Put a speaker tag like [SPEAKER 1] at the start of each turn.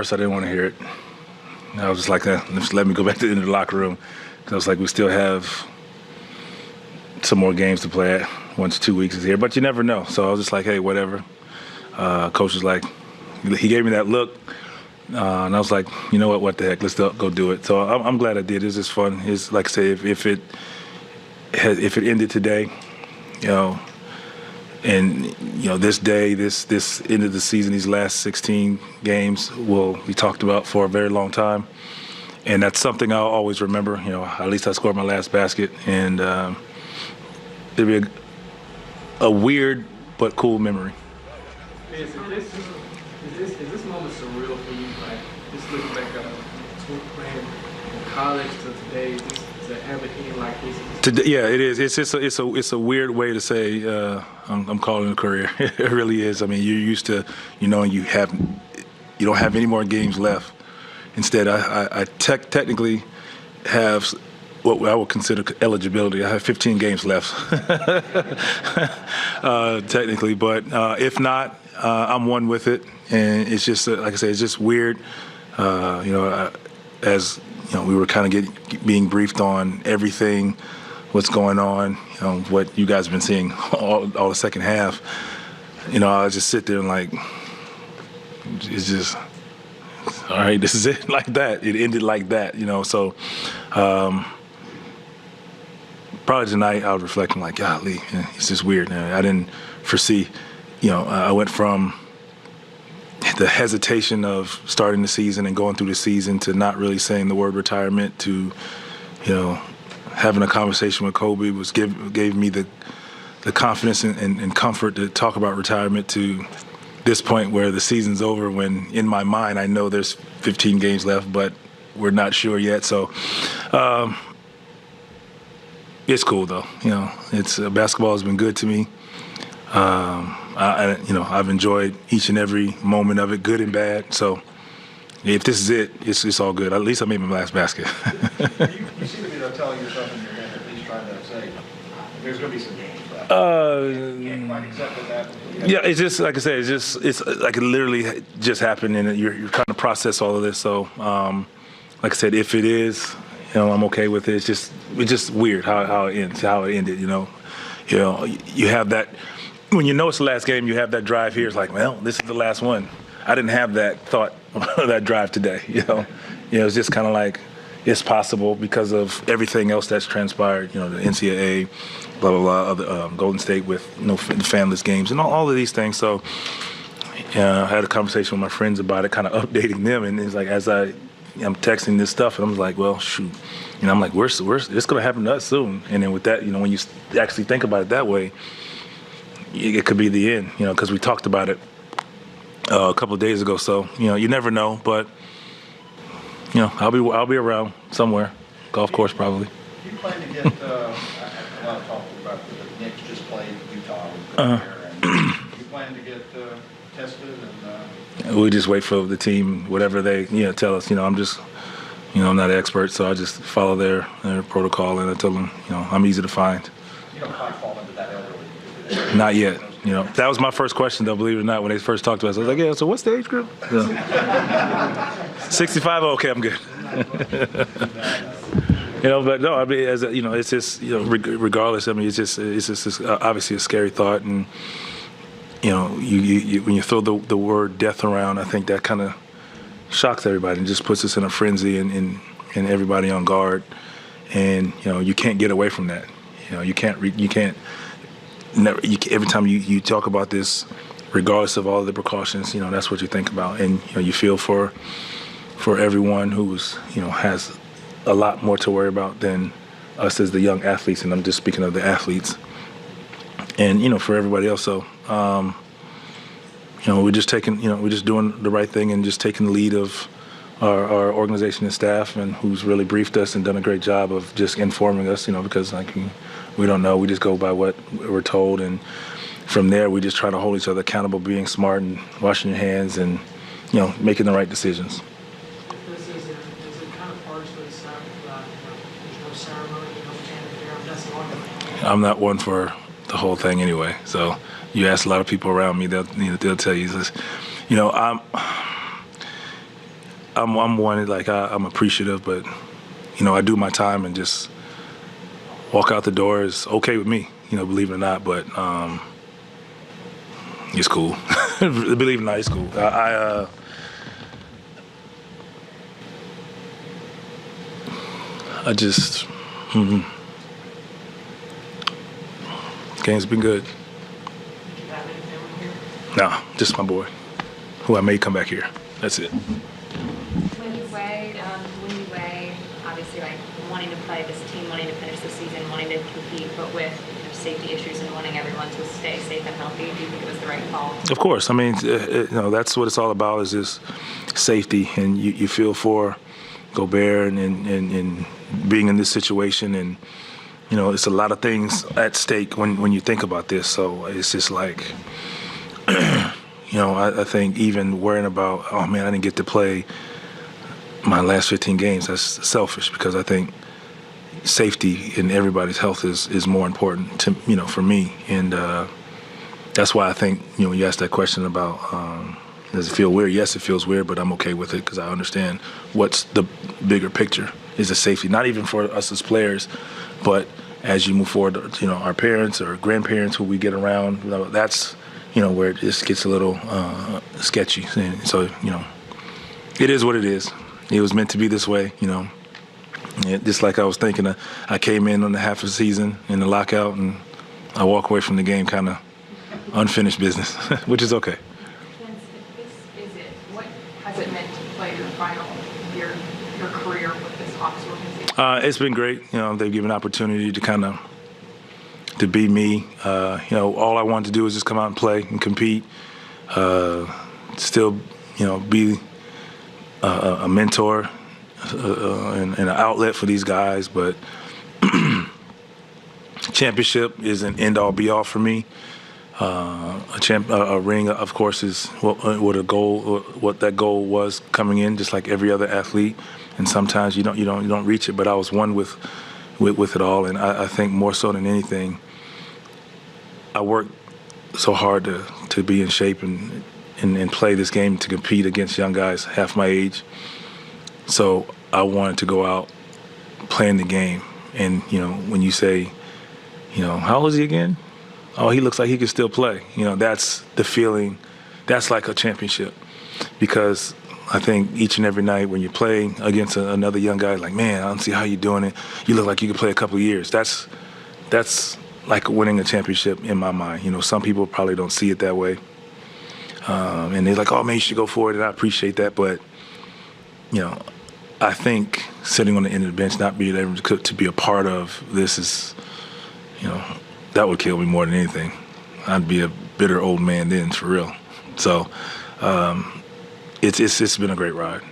[SPEAKER 1] first I didn't want to hear it. I was just like, just let me go back to the end of the locker room. Because I was like, we still have some more games to play at once 2 weeks is here. But you never know. So I was just like, hey, whatever. Coach was like, he gave me that look. And I was like, you know what the heck, let's go do it. So I'm glad I did. It's just fun. It's like I say, if it ended today, and this day, this end of the season, these last 16 games will be talked about for a very long time, and that's something I'll always remember. At least I scored my last basket, and it'll be a weird but cool memory.
[SPEAKER 2] Is this moment surreal for you? Like just looking back at playing in college to today, to have it end like this.
[SPEAKER 1] Today, yeah, it is. It's just it's a weird way to say I'm calling it a career. It really is. I mean, you're used to you don't have any more games left. Instead, I technically have what I would consider eligibility. I have 15 games left, technically. But if not, I'm one with it, and it's just like I say, it's just weird. As we were kind of being briefed on everything, what's going on, what you guys have been seeing all the second half. I just sit there and like, it's just, all right, this is it, like that. It ended like that, So probably tonight I was reflecting like, golly, it's just weird. I didn't foresee, I went from the hesitation of starting the season and going through the season to not really saying the word retirement to, having a conversation with Kobe gave me the confidence and comfort to talk about retirement to this point where the season's over when in my mind I know there's 15 games left, but we're not sure yet. So it's cool though. It's basketball has been good to me. I've enjoyed each and every moment of it, good and bad. So if this is it, it's all good. At least I made my last basket.
[SPEAKER 3] You seem to be telling yourself in your head, at least trying to say, there's going to be some games left. You can't quite accept that.
[SPEAKER 1] Yeah, it's just like I said. It's like it literally just happened, and you're trying to process all of this. So, like I said, if it is, I'm okay with it. It's just weird how it ends, how it ended. You have that. When it's the last game, you have that drive here. It's like, well, this is the last one. I didn't have that thought, that drive today. It's just kind of like it's possible because of everything else that's transpired. The NCAA, blah blah blah, other Golden State with fanless games and all of these things. So, I had a conversation with my friends about it, kind of updating them, and it's like as I'm texting this stuff, and I'm like, well, shoot, I'm like, it's going to happen to us soon. And then with that, when you actually think about it that way, it could be the end, because we talked about it a couple of days ago. So, you never know, but I'll be around somewhere, golf course probably.
[SPEAKER 3] You plan to get a lot of talk about the Knicks just played Utah. You plan to get tested and.
[SPEAKER 1] We just wait for the team, whatever they tell us. I'm just I'm not an expert, so I just follow their protocol, and I tell them I'm easy to find.
[SPEAKER 3] You don't quite fall into that elderly.
[SPEAKER 1] Not yet. That was my first question, though, believe it or not, when they first talked to us. I was like, yeah, so what's the age group? 65, okay, I'm good. But no, I mean, it's just, regardless, I mean, it's just obviously a scary thought. And, when you throw the word death around, I think that kind of shocks everybody and just puts us in a frenzy and everybody on guard. And, you can't get away from that. You can't. Every time you talk about this, regardless of all the precautions, that's what you think about, and you feel for everyone who's has a lot more to worry about than us as the young athletes, and I'm just speaking of the athletes, and for everybody else. So we're just doing the right thing and just taking the lead of our organization and staff, and who's really briefed us and done a great job of just informing us, because we don't know. We just go by what we're told, and from there we just try to hold each other accountable, being smart and washing your hands and making the right decisions.
[SPEAKER 2] Is it kind of partially sad that there's no ceremony, no fanfare? That's the one.
[SPEAKER 1] I'm not one for the whole thing anyway. So you ask a lot of people around me, they'll tell you this. I'm one like I'm appreciative, but I do my time and just walk out the door is okay with me. Believe it or not, but it's cool. Believe it or not, it's cool. I just game's been good.
[SPEAKER 4] Did you have any family here?
[SPEAKER 1] No, just my boy, who I made come back here. That's it.
[SPEAKER 5] When you weigh, obviously, like wanting to play this team, wanting to finish the season, wanting to compete, but with safety issues and wanting everyone to stay safe and healthy, do you think it was the right call?
[SPEAKER 1] Of course. I mean, that's what it's all about is this safety, and you feel for Gobert and being in this situation, and it's a lot of things at stake when you think about this. So it's just like, I think even worrying about, oh man, I didn't get to play my last 15 games. That's selfish because I think safety and everybody's health is more important to for me, and that's why I think when you asked that question about does it feel weird? Yes, it feels weird, but I'm okay with it because I understand what's the bigger picture is the safety, not even for us as players, but as you move forward, our parents or grandparents who we get around, that's where it just gets a little sketchy. And so it is what it is. It was meant to be this way, Just like I was thinking, I came in on the half of the season in the lockout, and I walk away from the game kind of unfinished business, which is okay.
[SPEAKER 4] Vince, if this is it, what has it meant to play your final year, your career with this Hawks organization?
[SPEAKER 1] It's been great. They've given opportunity to kind of to be me. All I wanted to do was just come out and play and compete. Still, be a mentor and an outlet for these guys. But championship is an end-all, be-all for me. A ring, of course, is what that goal was coming in, just like every other athlete. And sometimes you don't reach it. But I was one with it all, and I think more so than anything, I worked so hard to be in shape and play this game to compete against young guys half my age. So I wanted to go out playing the game. And when you say, how old is he again? Oh, he looks like he can still play. That's the feeling. That's like a championship, because I think each and every night when you're playing against another young guy, like, man, I don't see how you're doing it. You look like you could play a couple of years. That's like winning a championship in my mind. Some people probably don't see it that way. And they're like, oh, man, you should go for it, and I appreciate that. But, I think sitting on the end of the bench, not being able to be a part of this is, that would kill me more than anything. I'd be a bitter old man then, for real. So it's been a great ride.